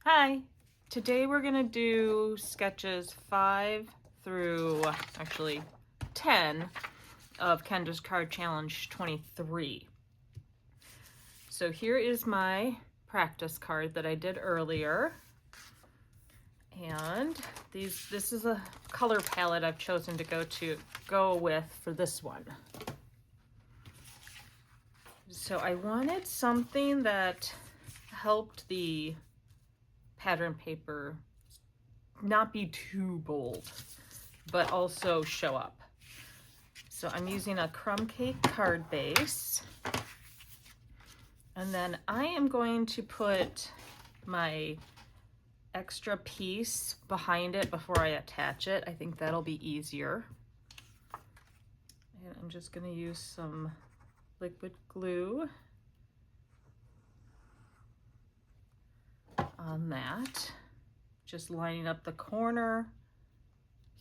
Hi, today we're gonna do sketches 5 through actually 10 of Kendra's Card Challenge 23. So here is my practice card that I did earlier. And this is a color palette I've chosen to go with for this one. So I wanted something that helped the pattern paper not be too bold, but also show up. So I'm using a Crumb Cake card base. And then I am going to put my extra piece behind it before I attach it. I think that'll be easier. And I'm just going to use some liquid glue on that, just lining up the corner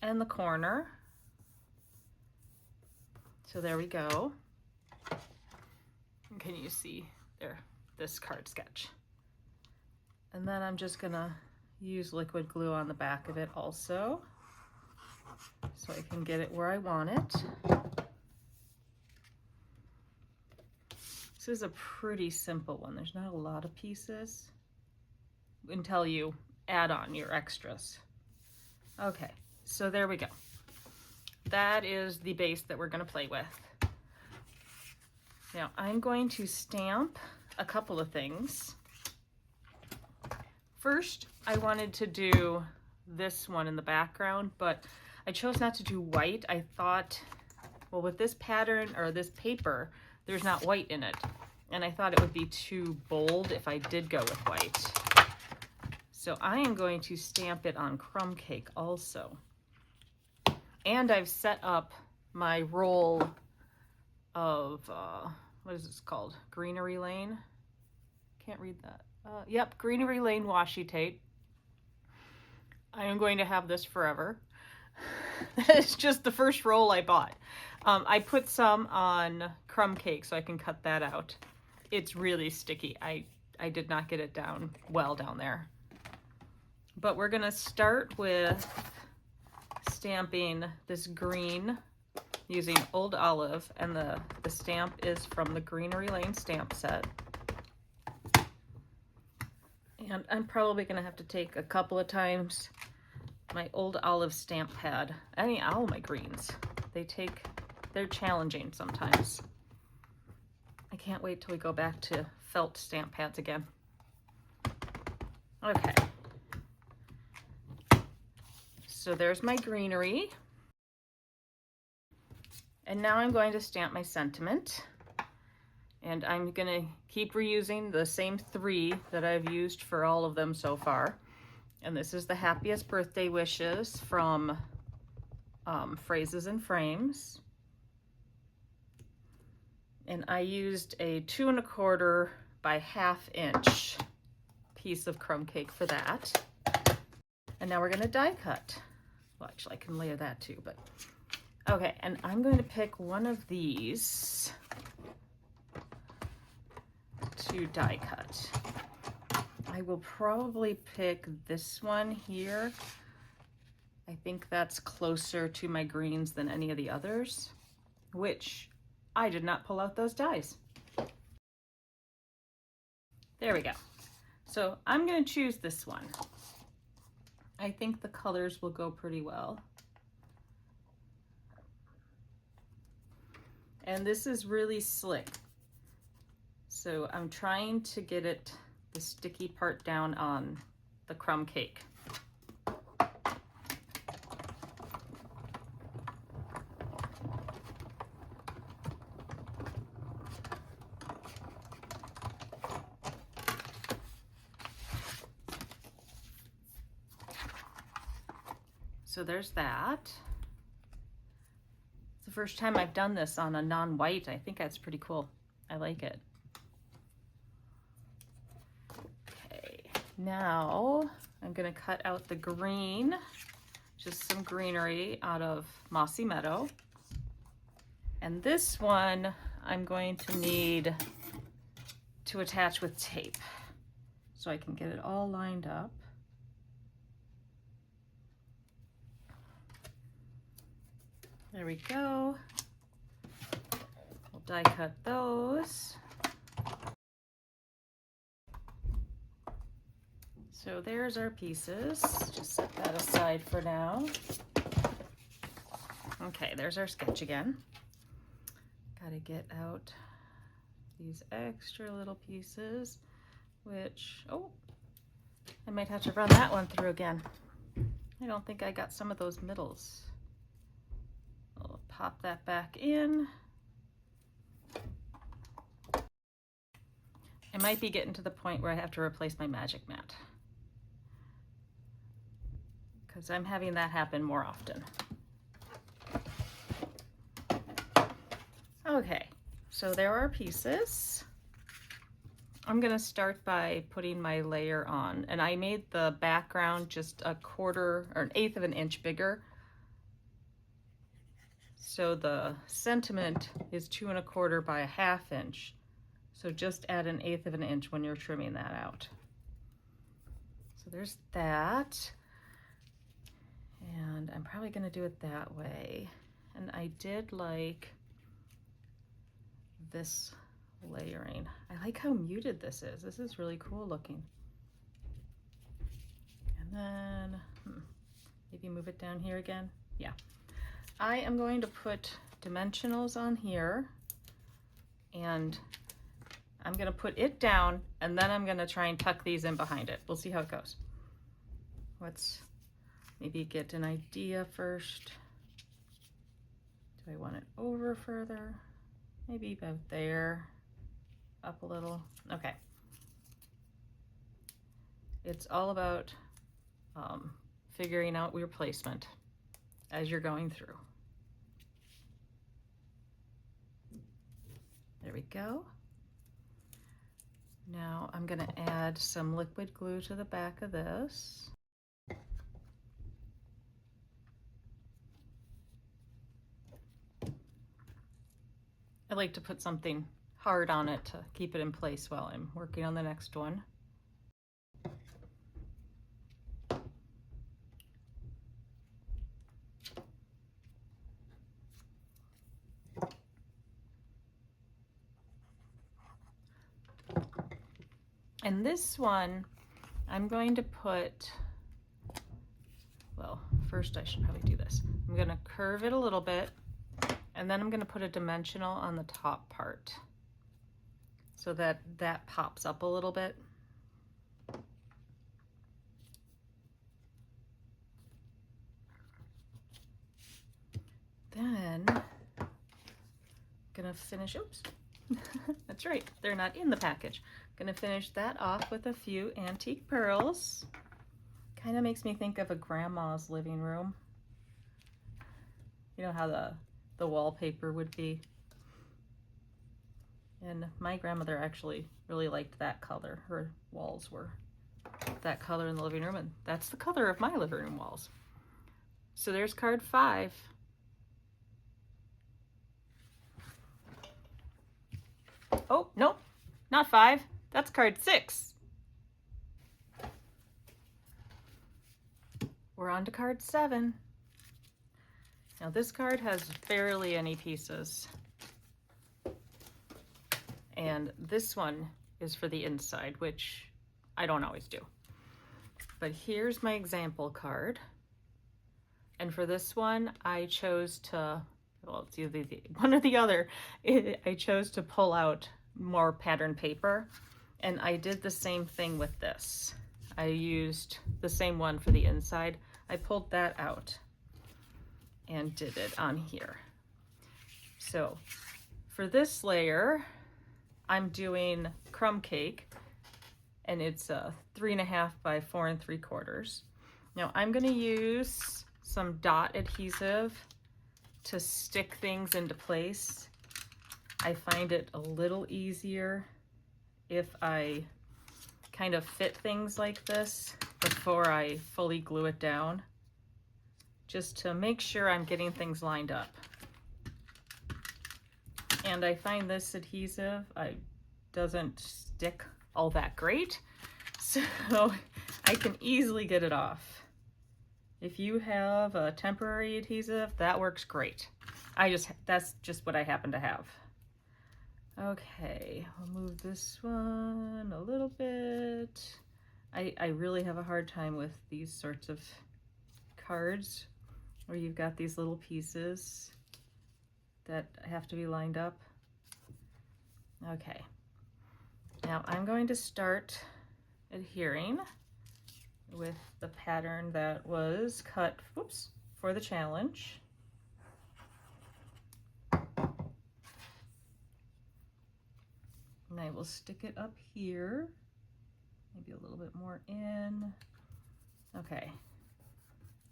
and the corner. So there we go. Can you see there, this card sketch? And then I'm just gonna use liquid glue on the back of it also, so I can get it where I want it. This is a pretty simple one. There's not a lot of pieces until you add on your extras. Okay, so there we go. That is the base that we're going to play with. Now I'm going to stamp a couple of things. First, I wanted to do this one in the background, but I chose not to do white. I thought, well, with this pattern or this paper, there's not white in it. And I thought it would be too bold if I did go with white. So I am going to stamp it on Crumb Cake also. And I've set up my roll of, what is this called? Greenery Lane? Can't read that. Yep, Greenery Lane washi tape. I am going to have this forever. It's just the first roll I bought. I put some on Crumb Cake so I can cut that out. It's really sticky. I did not get it down well down there. But we're gonna start with stamping this green using Old Olive, and the stamp is from the Greenery Lane stamp set. And I'm probably gonna have to take a couple of times my Old Olive stamp pad. All my greens, they're challenging sometimes. I can't wait till we go back to felt stamp pads again. Okay. So there's my greenery. And now I'm going to stamp my sentiment. And I'm gonna keep reusing the same 3 that I've used for all of them so far. And this is the happiest birthday wishes from Phrases and Frames. And I used a 2 1/4 by 1/2 inch piece of Crumb Cake for that. And now we're gonna die cut. Well, actually I can layer that too, but okay. And I'm going to pick one of these to die cut. I will probably pick this one here. I think that's closer to my greens than any of the others, which I did not pull out those dies. There we go. So I'm going to choose this one. I think the colors will go pretty well. And this is really slick. So I'm trying to get the sticky part down on the Crumb Cake. So there's that. It's the first time I've done this on a non-white. I think that's pretty cool. I like it. Okay, now I'm gonna cut out the green, just some greenery out of Mossy Meadow. And this one I'm going to need to attach with tape. so I can get it all lined up. There we go. We'll die cut those. So there's our pieces. Just set that aside for now. Okay, there's our sketch again. Gotta get out these extra little pieces, which, oh, I might have to run that one through again. I don't think I got some of those middles. I'll pop that back in. I might be getting to the point where I have to replace my magic mat, because I'm having that happen more often. Okay, so there are pieces. I'm gonna start by putting my layer on, and I made the background just a 1/4 or 1/8 of an inch bigger. So the sentiment is 2 1/4 by 1/2 inch. So just add 1/8 of an inch when you're trimming that out. So there's that. And I'm probably gonna do it that way. And I did like this layering. I like how muted this is. This is really cool looking. And then, maybe move it down here again. Yeah. I am going to put dimensionals on here, and I'm gonna put it down, and then I'm gonna try and tuck these in behind it. We'll see how it goes. Let's maybe get an idea first. Do I want it over further? Maybe about there, up a little. Okay. It's all about figuring out your placement as you're going through. There we go. Now I'm going to add some liquid glue to the back of this. I like to put something hard on it to keep it in place while I'm working on the next one. And this one, I'm going to put, well, first I should probably do this. I'm going to curve it a little bit, and then I'm going to put a dimensional on the top part so that that pops up a little bit. Then I'm going to finish, oops, that's right, they're not in the package. I'm going to finish that off with a few antique pearls. Kind of makes me think of a grandma's living room. You know how the wallpaper would be. And my grandmother actually really liked that color. Her walls were that color in the living room, and that's the color of my living room walls. So there's card 5. Oh, nope, not 5. That's card 6. We're on to card 7. Now this card has barely any pieces. And this one is for the inside, which I don't always do. But here's my example card. And for this one, I chose to, well, it's either one or the other. I chose to pull out more pattern paper. And I did the same thing with this. I used the same one for the inside. I pulled that out and did it on here. So for this layer, I'm doing Crumb Cake, and it's a 3.5 by 4 3/4. Now I'm going to use some dot adhesive to stick things into place. I find it a little easier if I kind of fit things like this before I fully glue it down, just to make sure I'm getting things lined up. And I find this adhesive doesn't stick all that great, So I can easily get it off. If you have a temporary adhesive, that works great. That's just what I happen to have. Okay, I'll move this one a little bit. I really have a hard time with these sorts of cards where you've got these little pieces that have to be lined up. Okay, now I'm going to start adhering with the pattern that was cut, whoops, for the challenge. And I will stick it up here, maybe a little bit more in. Okay,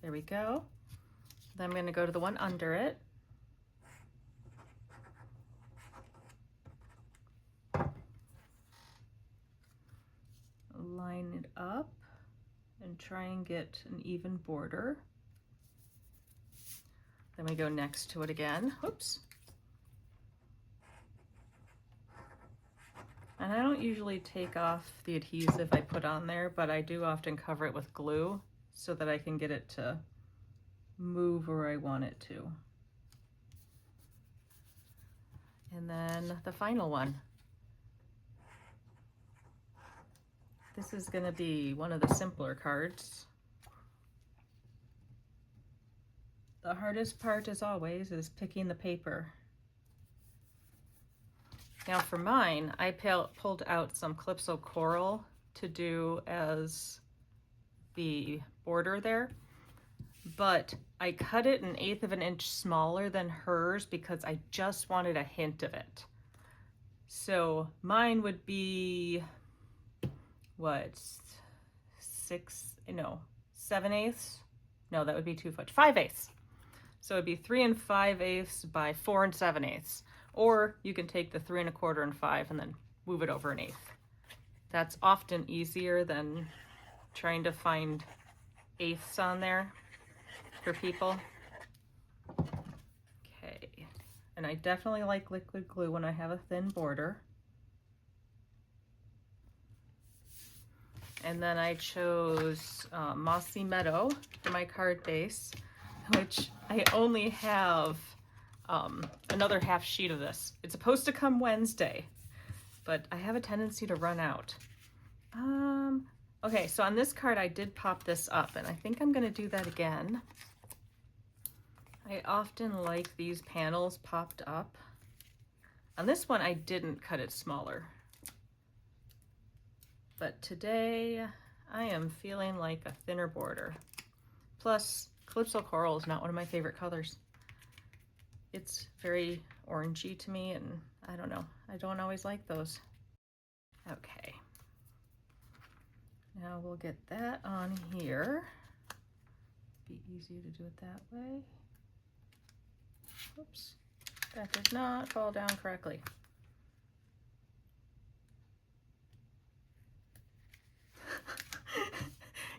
there we go. Then I'm going to go to the one under it. Line it up and try and get an even border. Then we go next to it again. Whoops. And I don't usually take off the adhesive I put on there, but I do often cover it with glue so that I can get it to move where I want it to. And then the final one. This is going to be one of the simpler cards. The hardest part, as always, is picking the paper. Now for mine, I pulled out some Calypso Coral to do as the border there, but I cut it 1/8 of an inch smaller than hers because I just wanted a hint of it. So mine would be, what, 7/8? No, that would be 2 foot, 5/8. So it'd be 3 5/8 by 4 7/8. Or you can take the 3 1/4 and 5 and then move it over 1/8. That's often easier than trying to find 1/8 on there for people. Okay, and I definitely like liquid glue when I have a thin border. And then I chose Mossy Meadow for my card base, which I only have another half sheet of this. It's supposed to come Wednesday, but I have a tendency to run out. Okay, so on this card I did pop this up, and I think I'm going to do that again. I often like these panels popped up. On this one I didn't cut it smaller, but today I am feeling like a thinner border. Plus, Calypso Coral is not one of my favorite colors. It's very orangey to me, and I don't know, I don't always like those. Okay, now we'll get that on here. Be easier to do it that way. Oops, that did not fall down correctly.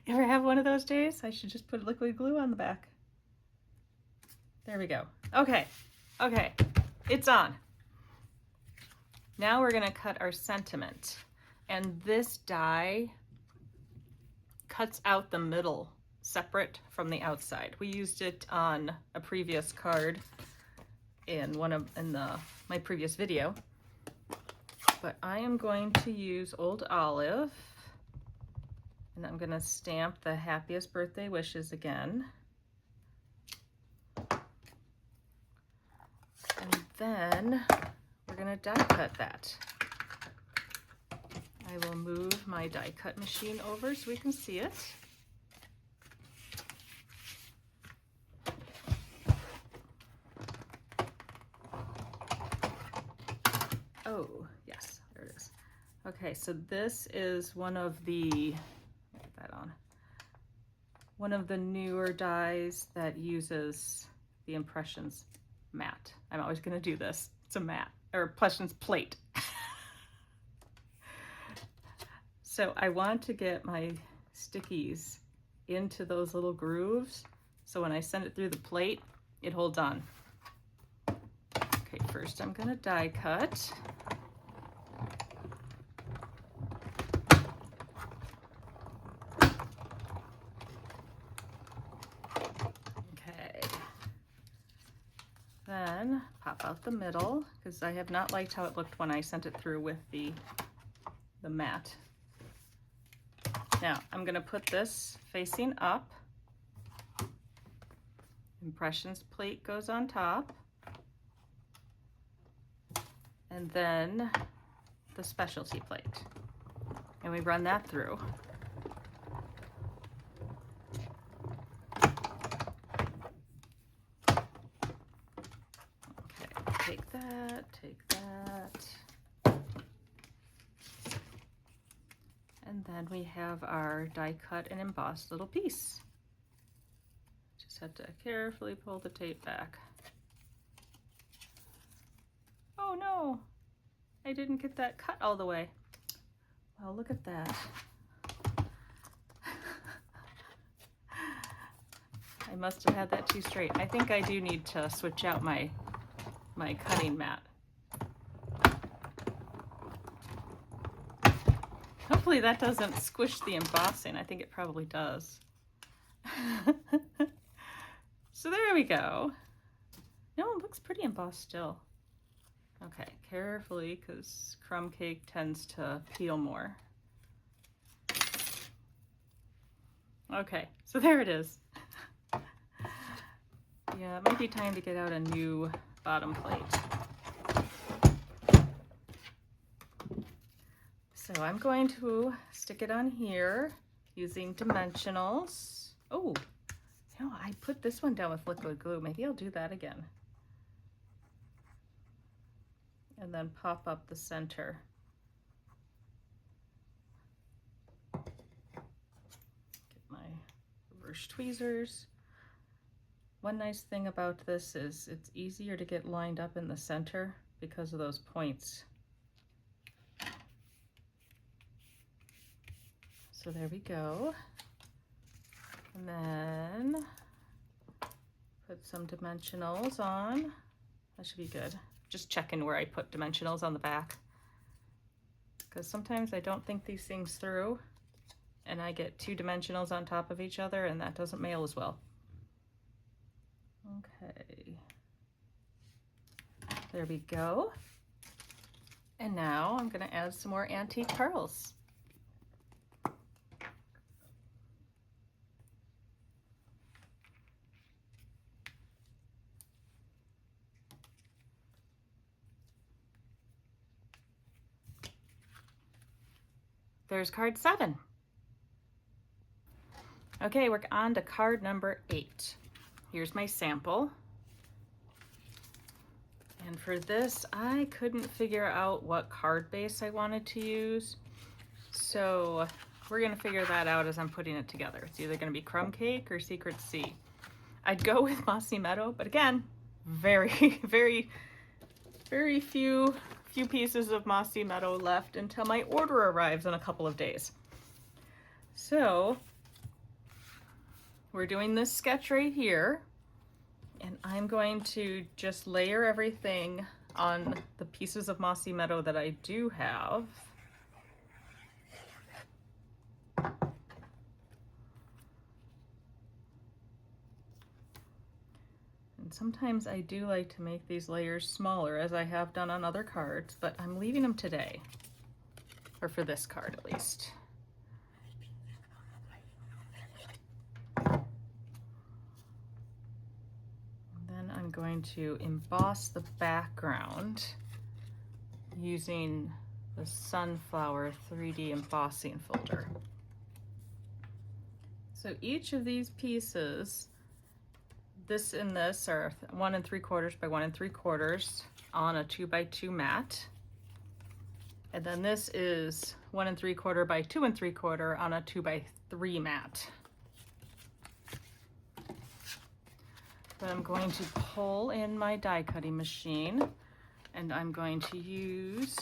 You ever have one of those days? I should just put liquid glue on the back. There we go. Okay, it's on. Now we're gonna cut our sentiment. And this die cuts out the middle separate from the outside. We used it on a previous card in my previous video. But I am going to use Old Olive, and I'm gonna stamp the happiest birthday wishes again. And then we're gonna die cut that. I will move my die cut machine over so we can see it. Oh, yes, there it is. Okay, so this is one of the, get that on, one of the newer dies that uses the Impressions matte. I'm always going to do this. It's a matte, or Impressions plate. So I want to get my stickies into those little grooves, so when I send it through the plate, it holds on. Okay, first I'm going to die cut. out the middle because I have not liked how it looked when I sent it through with the mat. Now I'm going to put this facing up. Impressions plate goes on top. And then the specialty plate. And we run that through. Okay, take that, take that. And then we have our die cut and embossed little piece. Just have to carefully pull the tape back. Oh no, I didn't get that cut all the way. Well, look at that. I must have had that too straight. I think I do need to switch out my cutting mat. Hopefully that doesn't squish the embossing. I think it probably does. So there we go. No, it looks pretty embossed still. Okay, carefully, because crumb cake tends to peel more. Okay, so there it is. Yeah, it might be time to get out a new bottom plate. So I'm going to stick it on here using dimensionals. Oh, no, I put this one down with liquid glue. Maybe I'll do that again. And then pop up the center. Get my reverse tweezers. One nice thing about this is it's easier to get lined up in the center because of those points. So there we go. And then put some dimensionals on. That should be good. Just checking where I put dimensionals on the back, because sometimes I don't think these things through and I get two dimensionals on top of each other and that doesn't mail as well. Okay, there we go. And now I'm going to add some more antique pearls. There's card 7. Okay, we're on to card number 8. Here's my sample. And for this, I couldn't figure out what card base I wanted to use. So we're gonna figure that out as I'm putting it together. It's either gonna be Crumb Cake or Secret Sea. I'd go with Mossy Meadow, but again, very, very few pieces of Mossy Meadow left until my order arrives in a couple of days. So we're doing this sketch right here, and I'm going to just layer everything on the pieces of Mossy Meadow that I do have. Sometimes I do like to make these layers smaller, as I have done on other cards, but I'm leaving them today, or for this card at least. And then I'm going to emboss the background using the Sunflower 3D embossing folder. So each of these pieces, this and this are 1 3/4 by 1 3/4 on a 2 by 2 mat. And then this is 1 3/4 by 2 3/4 on a 2 by 3 mat. But I'm going to pull in my die cutting machine, and I'm going to use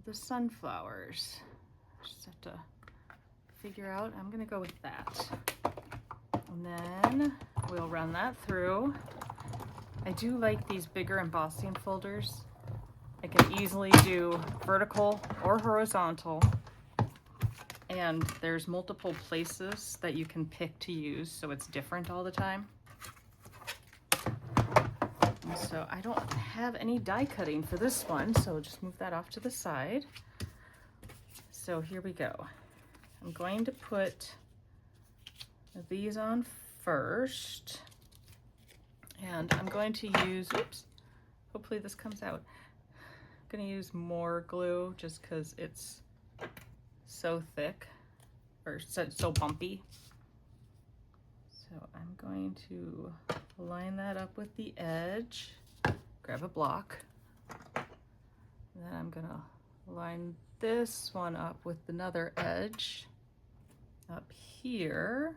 the sunflowers. Just have to figure out, I'm gonna go with that. And then we'll run that through. I do like these bigger embossing folders. I can easily do vertical or horizontal, and there's multiple places that you can pick to use, so it's different all the time. so I don't have any die cutting for this one, so just move that off to the side. So here we go. I'm going to put these on first, and I'm going to use, oops, hopefully this comes out. I'm going to use more glue just because it's so thick, or so bumpy. So I'm going to line that up with the edge, grab a block, and then I'm going to line this one up with another edge up here,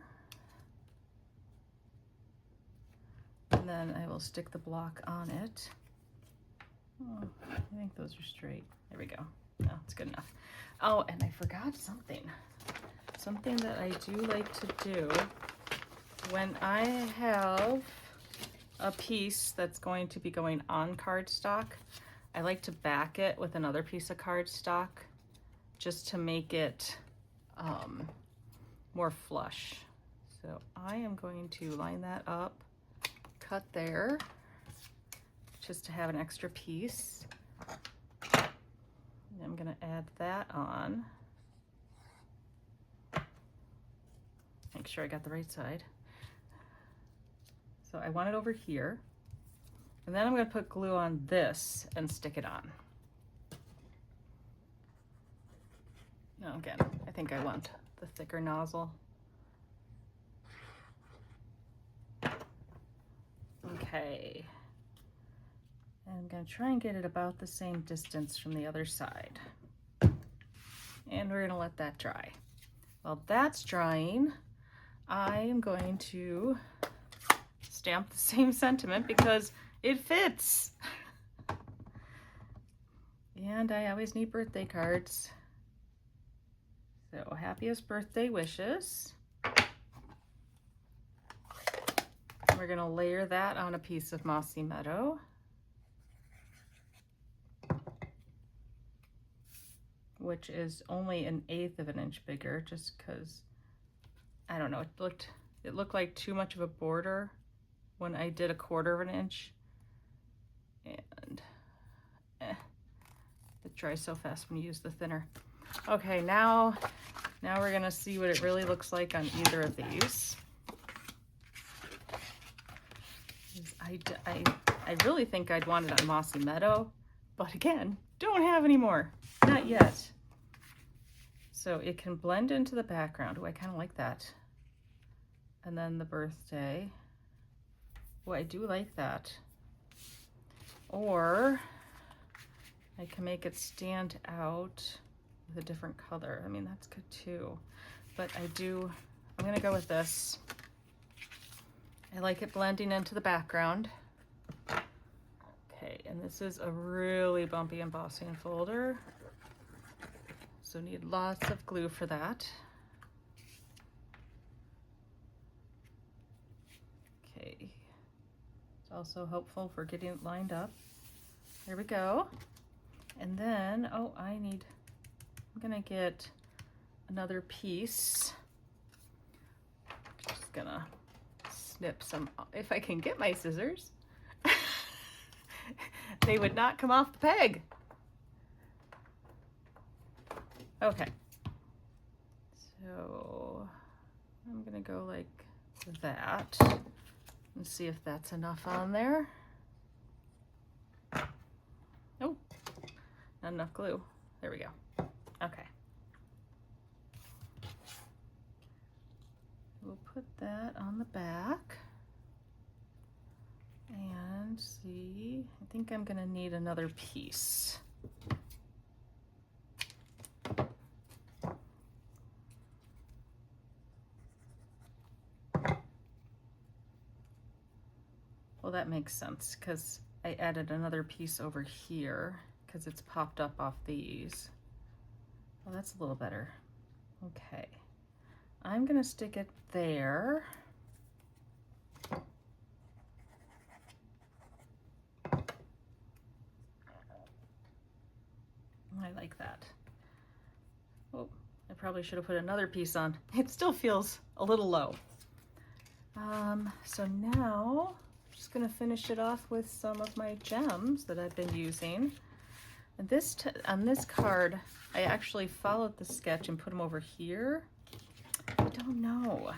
and then I will stick the block on it. Oh, I think those are straight. There we go. No, it's good enough. Oh, and I forgot something that I do like to do when I have a piece that's going to be going on cardstock. I like to back it with another piece of cardstock just to make it more flush. So I am going to line that up, cut there, just to have an extra piece. And I'm gonna add that on. Make sure I got the right side. So I want it over here. And then I'm gonna put glue on this and stick it on. Now again, I think I want the thicker nozzle. Okay. And I'm gonna try and get it about the same distance from the other side. And we're gonna let that dry. While that's drying, I am going to stamp the same sentiment because it fits. And I always need birthday cards. So happiest birthday wishes. And we're gonna layer that on a piece of Mossy Meadow. Which is only 1/8 of an inch bigger, just because, I don't know, it looked like too much of a border when I did 1/4 of an inch. And it dries so fast when you use the thinner. Okay, now we're gonna see what it really looks like on either of these. I really think I'd want it on Mossy Meadow, but again, don't have any more, not yet. So it can blend into the background. Oh, I kind of like that. And then the birthday. Oh, I do like that. Or I can make it stand out with a different color. I mean, that's good too. But I'm gonna go with this. I like it blending into the background. Okay, and this is a really bumpy embossing folder. So need lots of glue for that. Okay, it's also helpful for getting it lined up. There we go. And then, oh, I'm gonna get another piece. Just gonna snip some, if I can get my scissors. They would not come off the peg. Okay, so I'm gonna go like that and see if that's enough on there. Oh, not enough glue. There we go. Okay. We'll put that on the back and see, I think I'm gonna need another piece. Well, that makes sense because I added another piece over here because it's popped up off these. Well, that's a little better. Okay, I'm gonna stick it there. I like that. Oh, I probably should have put another piece on. It still feels a little low. So now just gonna finish it off with some of my gems that I've been using. And on this card, I actually followed the sketch and put them over here. I don't know.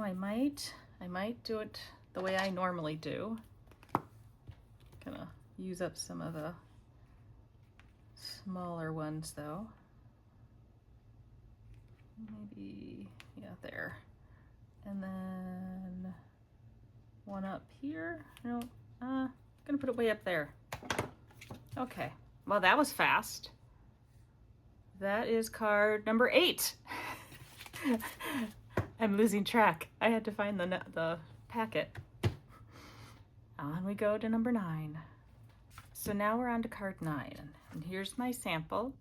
I might do it the way I normally do. Gonna use up some of the smaller ones though. Maybe, yeah, there. And then one up here. No, gonna put it way up there. Okay, well that was fast. That is card number 8. I'm losing track. I had to find the packet. On we go to number 9. So now we're on to card 9, and here's my sample.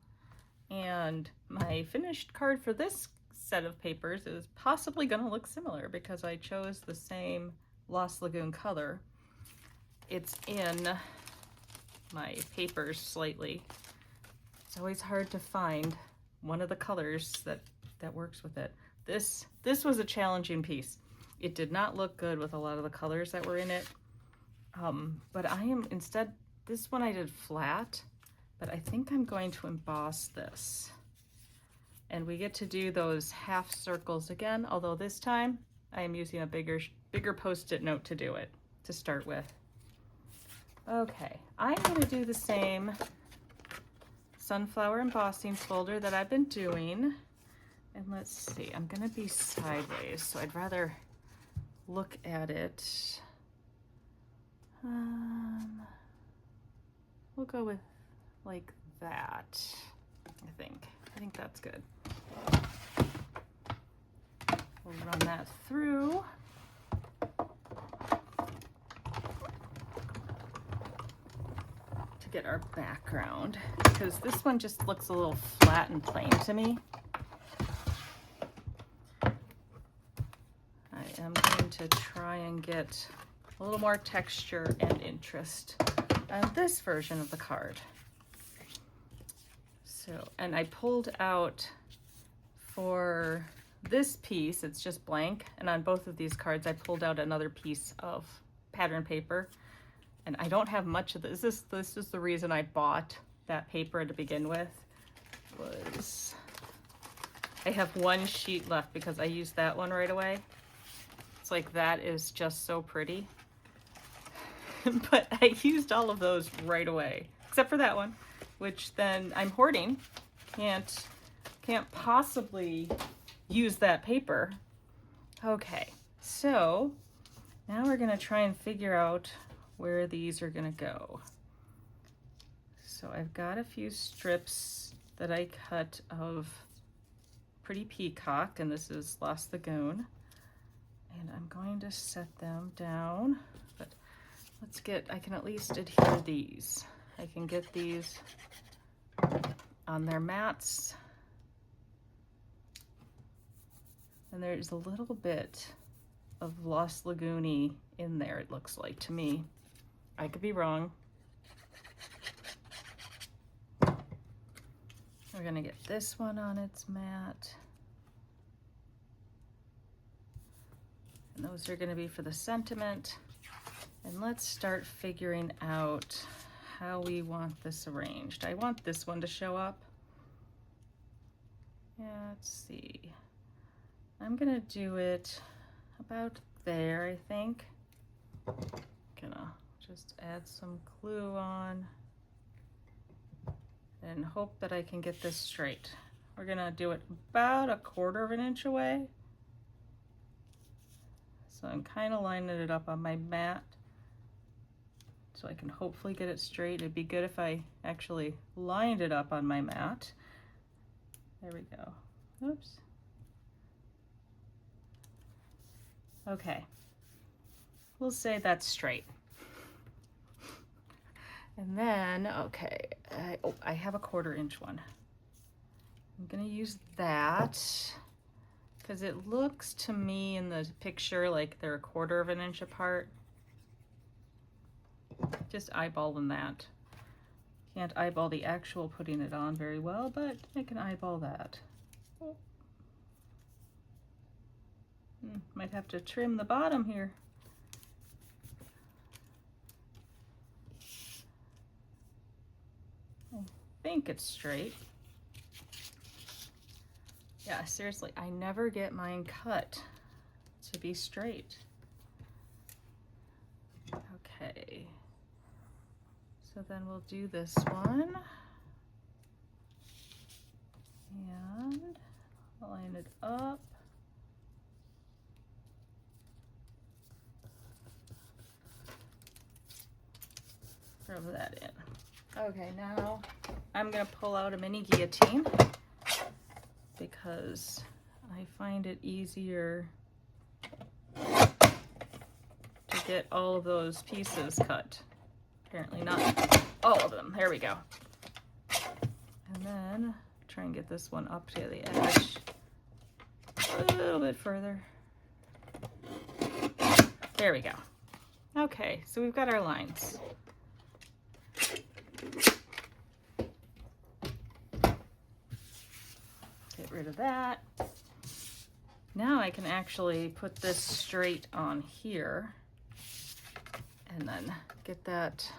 And my finished card for this set of papers is possibly going to look similar because I chose the same Lost Lagoon color. It's in my papers slightly. It's always hard to find one of the colors that works with it. This was a challenging piece. It did not look good with a lot of the colors that were in it. But this one I did flat, but I think I'm going to emboss this. And we get to do those half circles again, although this time I am using a bigger Post-it note to do it, to start with. Okay, I'm gonna do the same sunflower embossing folder that I've been doing. And let's see, I'm gonna be sideways, so I'd rather look at it. We'll go with like that, I think that's good. We'll run that through. To get our background, because this one just looks a little flat and plain to me. I am going to try and get a little more texture and interest on this version of the card. So, and I pulled out for this piece, it's just blank, and on both of these cards I pulled out another piece of pattern paper, and I don't have much of this. This is the reason I bought that paper to begin with, was I have one sheet left because I used that one right away. It's like, that is just so pretty. But I used all of those right away, except for that one, which then I'm hoarding. Can't possibly use that paper. Okay, so now we're gonna try and figure out where these are gonna go. So I've got a few strips that I cut of Pretty Peacock, and this is Lost Lagoon. And I'm going to set them down, but I can at least adhere these. I can get these on their mats. And there's a little bit of Lost Lagoon-y in there, it looks like to me. I could be wrong. We're gonna get this one on its mat. And those are gonna be for the sentiment. And let's start figuring out how we want this arranged. I want this one to show up. Yeah, let's see. I'm gonna do it about there, I think. Gonna just add some glue on and hope that I can get this straight. We're gonna do it about 1/4 of an inch away. So I'm kind of lining it up on my mat so I can hopefully get it straight. It'd be good if I actually lined it up on my mat. There we go. Oops. Okay. We'll say that's straight. And then, okay, I have a 1/4 inch one. I'm gonna use that because it looks to me in the picture like they're 1/4 of an inch apart. Just eyeballing that. Can't eyeball the actual putting it on very well, but I can eyeball that. Might have to trim the bottom here. I think it's straight. Yeah, seriously, I never get mine cut to be straight. Okay, so then we'll do this one and line it up. Rub that in. Okay, now I'm gonna pull out a mini guillotine because I find it easier to get all of those pieces cut. Apparently not all of them. There we go. And then try and get this one up to the edge a little bit further. There we go. Okay, so we've got our lines. Get rid of that. Now I can actually put this straight on here and then get that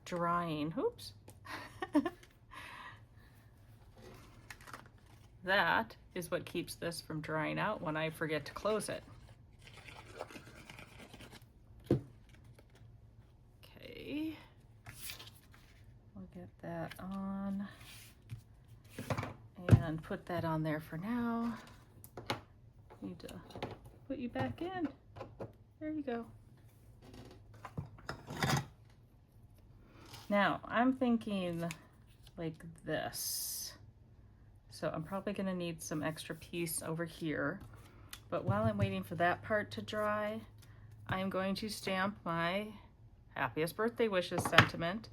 drying. Oops. That is what keeps this from drying out when I forget to close it. Okay. We'll get that on and put that on there for now. Need to put you back in. There you go. Now I'm thinking like this. So I'm probably gonna need some extra piece over here. But while I'm waiting for that part to dry, I'm going to stamp my happiest birthday wishes sentiment.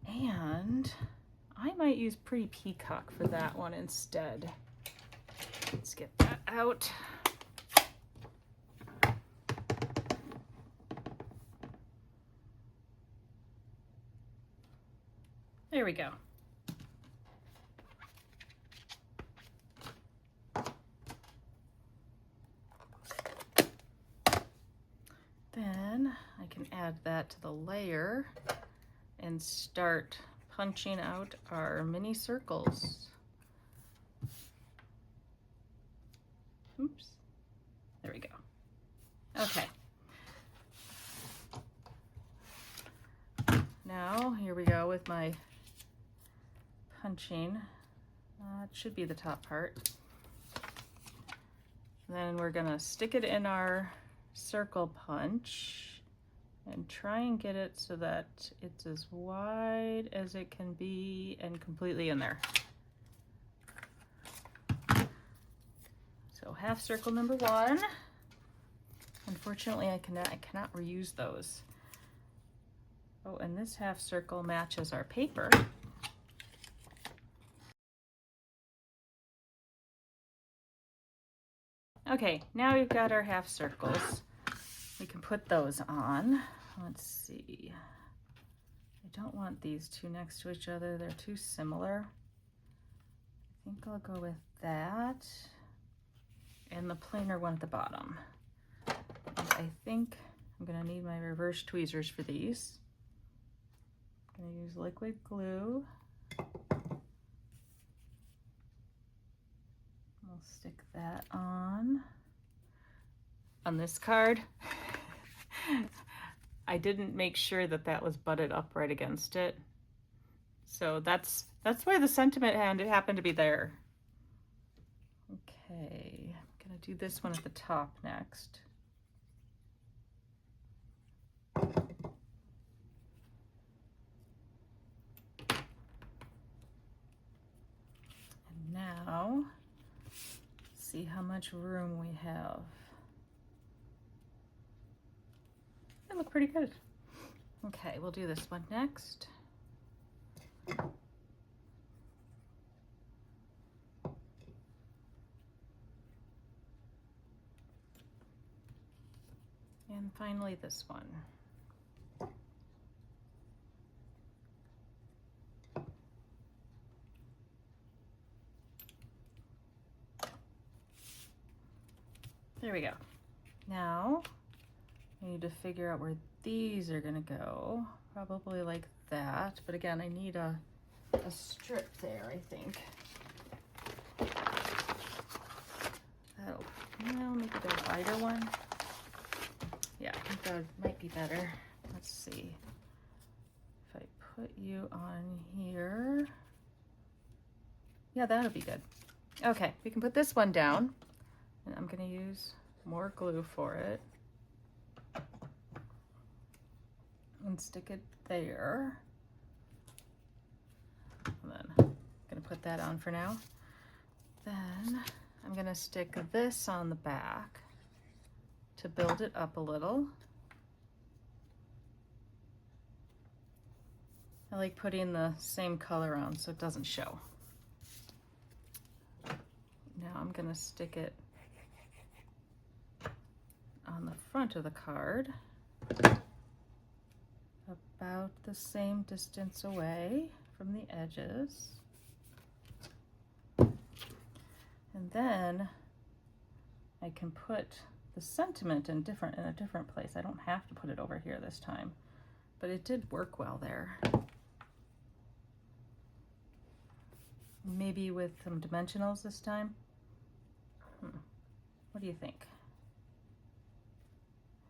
And I might use Pretty Peacock for that one instead. Let's get that out. There we go. Then I can add that to the layer and start punching out our mini circles. Oops. There we go. Okay. Now here we go with my punching. It should be the top part. Then we're gonna stick it in our circle punch and try and get it so that it's as wide as it can be and completely in there. So half circle number one. Unfortunately, I cannot reuse those. Oh, and this half circle matches our paper. Okay, now we've got our half circles. We can put those on. Let's see. I don't want these two next to each other. They're too similar. I think I'll go with that. And the plainer one at the bottom. And I think I'm gonna need my reverse tweezers for these. I'm gonna use liquid glue. I'll stick that on this card. I didn't make sure that that was butted up right against it. So that's why the sentiment happened to be there. Okay, I'm gonna do this one at the top next. And now, see how much room we have. They look pretty good. Okay, we'll do this one next. And finally this one. There we go. Now I need to figure out where these are gonna go. Probably like that, but again, I need a a strip there, I think. That'll, well, maybe the wider one. Yeah, I think that might be better. Let's see. If I put you on here. Yeah, that'll be good. Okay, we can put this one down. And I'm gonna use more glue for it. And stick it there. And then I'm gonna put that on for now. Then I'm gonna stick this on the back to build it up a little. I like putting the same color on so it doesn't show. Now I'm gonna stick it on the front of the card, about the same distance away from the edges. And then I can put the sentiment in a different place. I don't have to put it over here this time, but it did work well there. Maybe with some dimensionals this time. What do you think?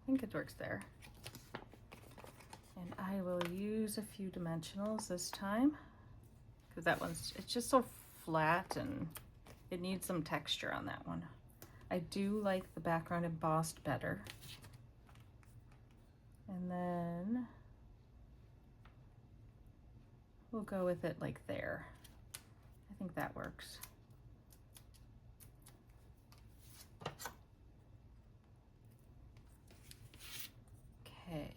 I think it works there. And I will use a few dimensionals this time because that one's, it's just so flat and it needs some texture on that one. I do like the background embossed better. And then we'll go with it like there. I think that works. Okay.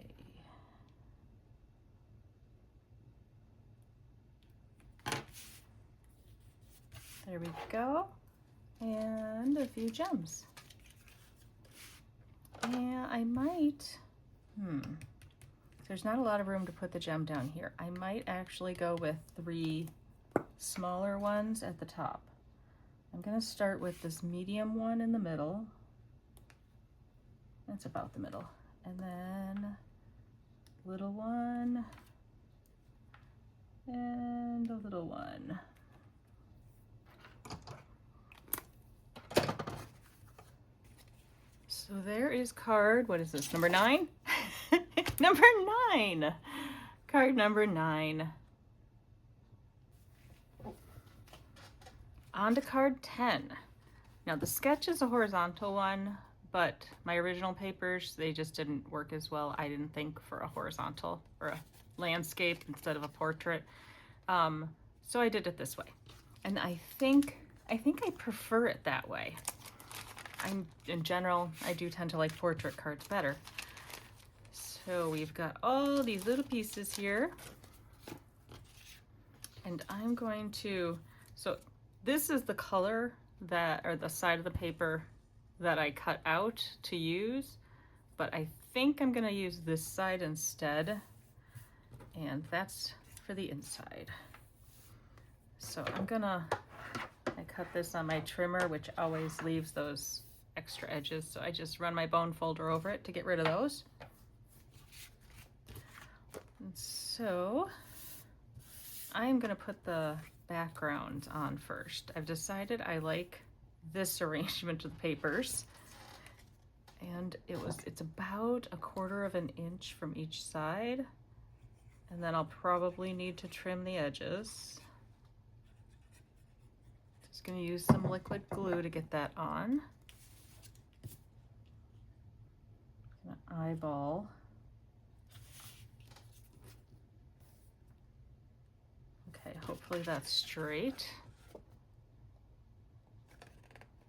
There we go. And a few gems. And I might, there's not a lot of room to put the gem down here. I might actually go with 3 smaller ones at the top. I'm gonna start with this medium one in the middle. That's about the middle. And then little one and a little one. So there is card, what is this, number 9? Number 9! Card number 9. On to card 10. Now the sketch is a horizontal one, but my original papers, they just didn't work as well, I didn't think, for a horizontal or a landscape instead of a portrait. So I did it this way. And I think I prefer it that way. In general, I do tend to like portrait cards better. So we've got all these little pieces here. And I'm going to, so this is the color that, or the side of the paper that I cut out to use, but I think I'm gonna use this side instead. And that's for the inside. So I cut this on my trimmer, which always leaves those extra edges, so I just run my bone folder over it to get rid of those. And so I'm gonna put the background on first. I've decided I like this arrangement of the papers, and it's about 1/4 inch from each side, and then I'll probably need to trim the edges. Just gonna use some liquid glue to get that on. Eyeball. Okay, hopefully that's straight.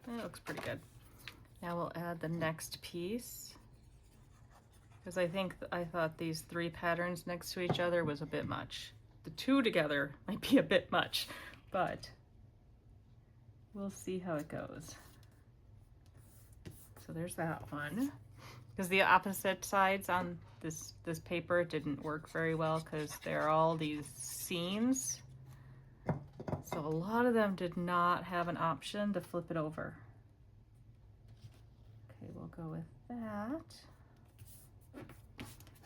It looks pretty good. Now we'll add the next piece, because I thought these 3 patterns next to each other was a bit much. The 2 together might be a bit much, but we'll see how it goes. So there's that one. Because the opposite sides on this paper didn't work very well because there are all these seams. So a lot of them did not have an option to flip it over. Okay, we'll go with that.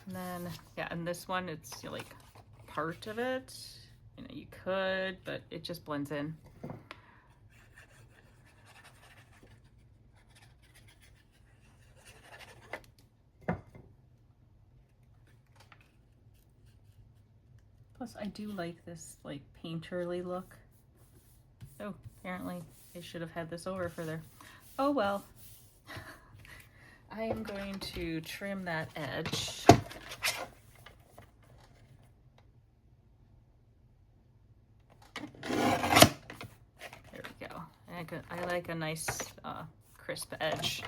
And then, yeah, and this one, it's like part of it You know, you could, but it just blends in. Plus, I do like this like painterly look. Oh, apparently I should have had this over further. Oh well. I am going to trim that edge. There we go. I like a nice crisp edge.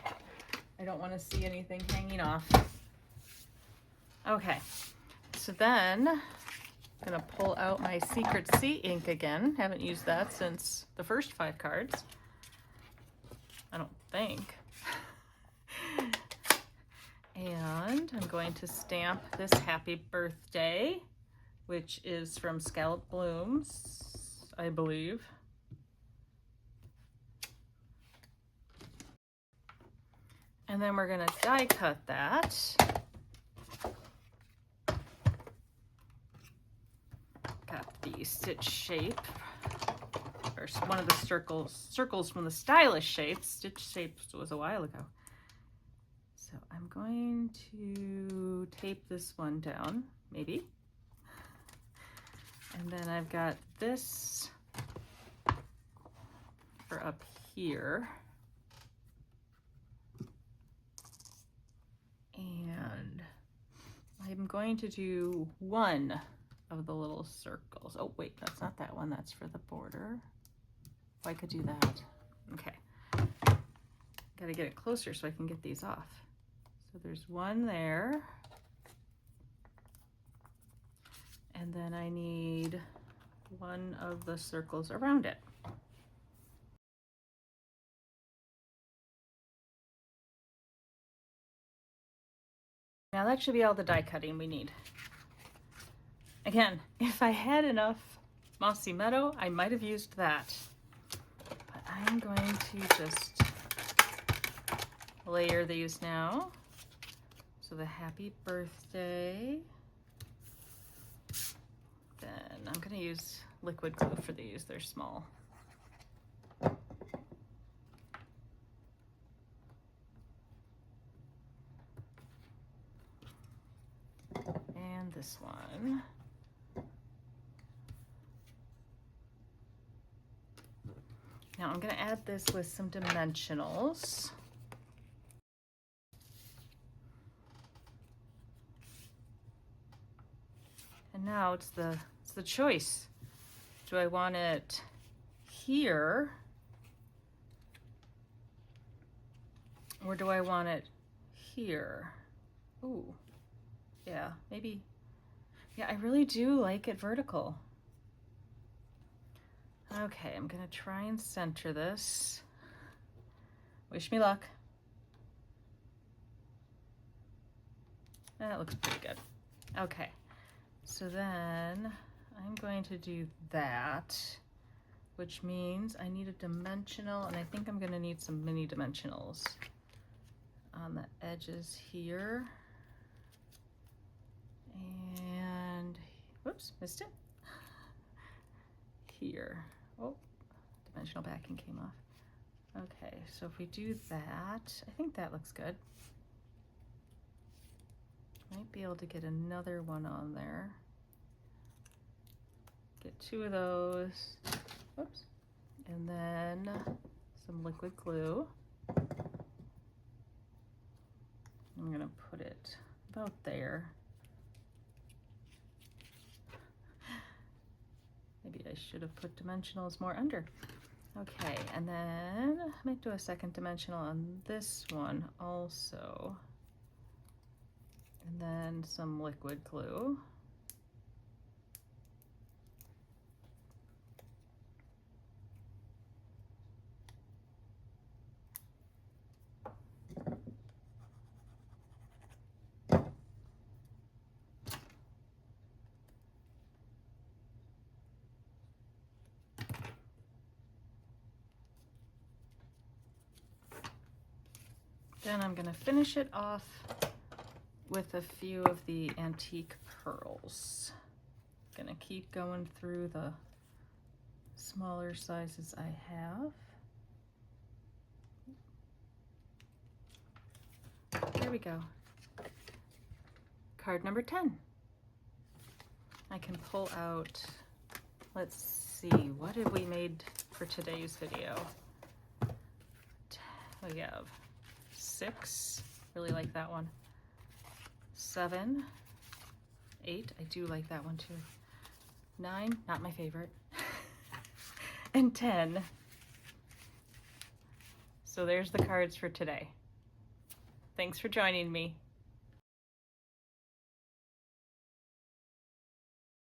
I don't want to see anything hanging off. Okay, so then I'm gonna pull out my Secret Sea ink again. Haven't used that since the first 5 cards. I don't think. And I'm going to stamp this Happy Birthday, which is from Scallop Blooms, I believe. And then we're gonna die cut that. Got the stitch shape, or one of the circles from the Stylish Shapes. Stitch Shapes was a while ago. So I'm going to tape this one down, maybe. And then I've got this for up here. And I'm going to do one of the little circles. Oh wait, that's not that one, that's for the border. Oh, I could do that. Okay. Gotta get it closer so I can get these off. So there's one there. And then I need one of the circles around it. Now that should be all the die cutting we need. Again, if I had enough Mossy Meadow, I might have used that. But I'm going to just layer these now. So the Happy Birthday. Then I'm going to use liquid glue for these. They're small. And this one. Now I'm going to add this with some dimensionals. And now it's the choice. Do I want it here, or do I want it here? Ooh, yeah, maybe. Yeah, I really do like it vertical. Okay, I'm gonna try and center this. Wish me luck. That looks pretty good. Okay. So then I'm going to do that, which means I need a dimensional, and I think I'm going to need some mini dimensionals on the edges here. And, whoops, missed it. Here. Oh, dimensional backing came off. Okay, so if we do that, I think that looks good. Might be able to get another one on there. Get 2 of those. Whoops. And then some liquid glue. I'm gonna put it about there. Maybe I should have put dimensionals more under. Okay, and then I might do a second dimensional on this one also. And then some liquid glue. Then I'm going to finish it off with a few of the antique pearls. Gonna keep going through the smaller sizes I have. There we go. Card number 10. I can pull out, let's see, what have we made for today's video? We have 6, really like that one. 7, 8, I do like that one too. 9, not my favorite. And 10. So there's the cards for today. Thanks for joining me.